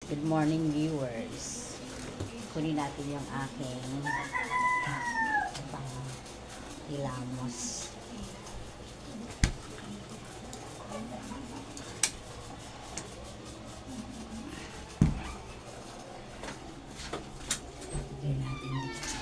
Good morning, viewers. Kunin natin yung aking hilamos. Lagyan natin dito.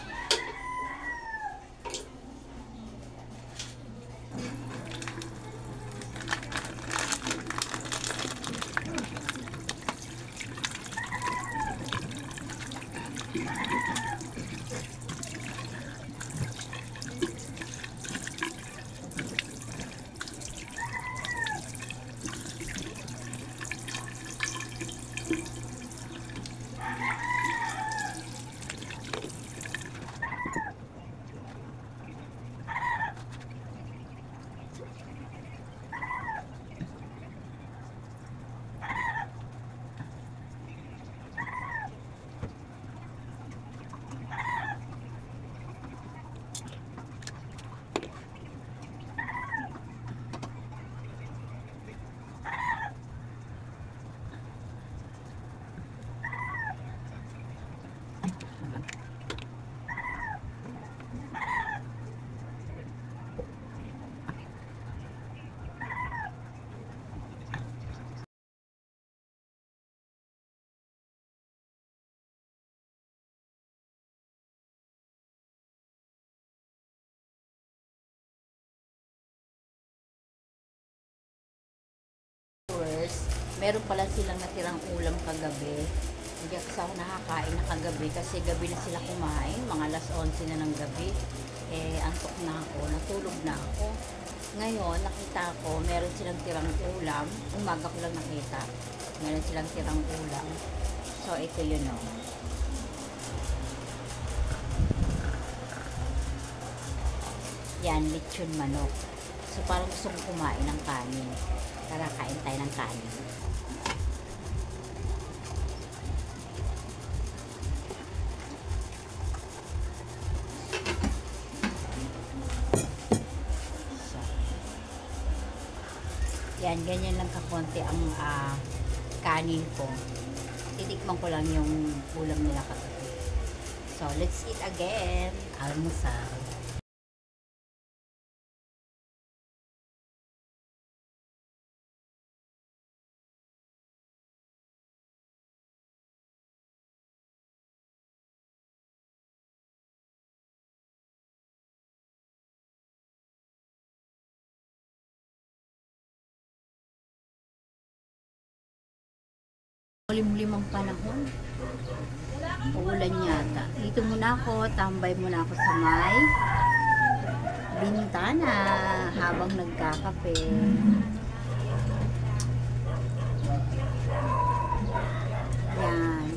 Meron pala silang natirang ulam kagabi. Hindi ako nakakain na kagabi kasi gabi na sila kumain. Mga alas 11 na ng gabi. Antok na ako. Natulog na ako. Ngayon, nakita ko, meron silang tirang ulam. Umaga ko lang nakita. Meron silang tirang ulam. So, ito yun o. Yan, lechon manok. So, parang gusto kong kumain ng kanin. Tara, kain tayo ng kanin. So, yan, ganyan lang kakonti ang kanin ko. Titikman ko lang yung ulam nila kagabi. So, let's eat again. Almusal. Limang panahon. Uulan yata. Dito muna ako, tambay muna ako sa may bintana habang nagkakape. Yan.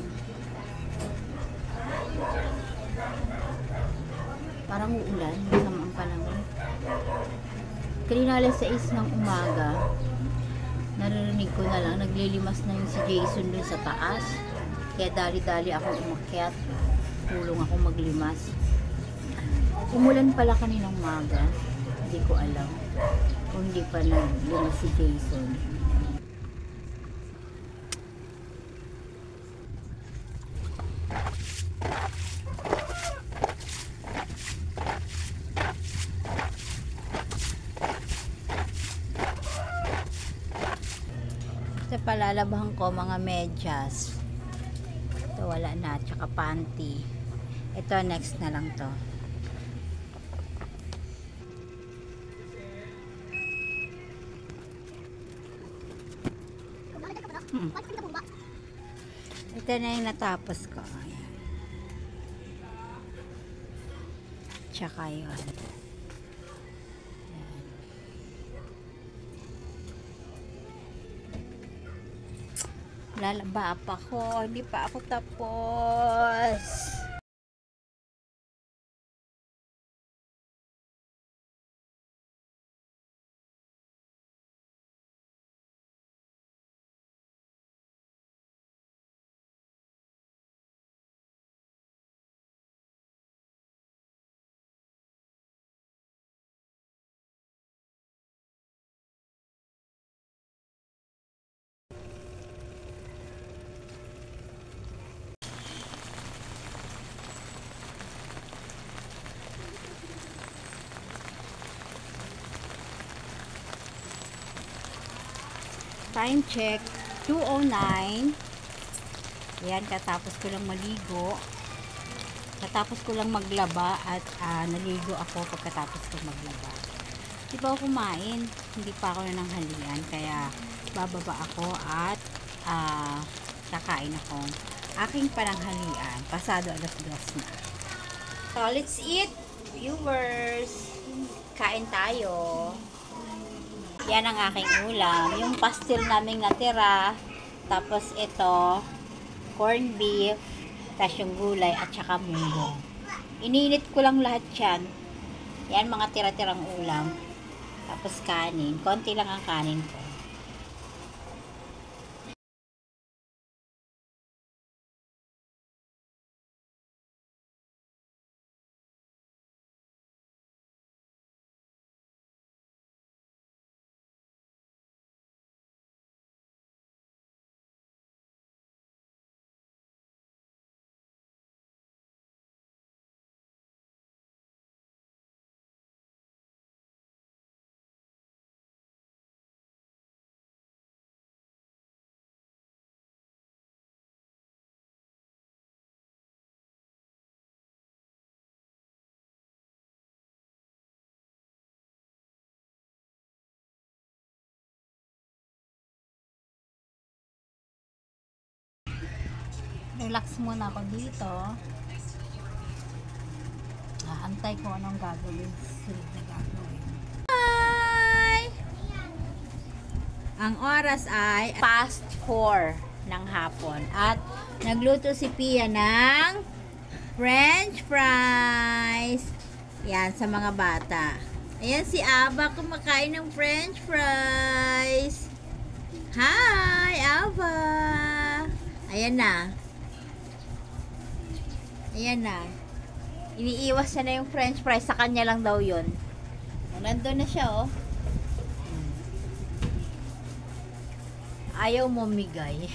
Parang uulan, masama ang panahon. Kanina alas 6 ng umaga, naririnig ko na lang, naglilimas na yung si Jason dun sa taas. Kaya dali-dali ako umakyat. Tulong ako maglimas. Umulan pala kaninang umaga. Hindi ko alam. Kung hindi pa naglimas si Jason. Ito palalabahan ko mga medyas. Ito wala na, tsaka panty. Ito next na lang to. Ito na yung natapos ko. Ayan. Tsaka yun. Lalaba pa ako, hindi pa ako tapos. Time check, 2:09. Yan, katapos ko lang maligo. Katapos ko lang maglaba at naligo ako pagkatapos ko maglaba. Di pa ako kumain. Hindi pa ako nananghalian. Kaya bababa ako at kakain akong aking pananghalian. Pasado 2:00 na. So, let's eat, viewers. Kain tayo. Yan ang aking ulam. Yung pastil naming natira. Tapos ito, corned beef, tapos yung gulay at saka munggo. Ininit ko lang lahat yan. Yan mga tira-tirang ulam. Tapos kanin. Konti lang ang kanin ko. Relax muna ako dito. Antay ko anong gagawin. Sunod na gagawin. Hi! Ang oras ay past 4 ng hapon. At nagluto si Pia ng French fries. Yan, sa mga bata. Ayan si Aba kumakain ng French fries. Hi, Aba! Ayan na. Ayan na. Iniiwas na yung French fries. Sa kanya lang daw yun. Nandun na siya, oh. Ayaw mo migay.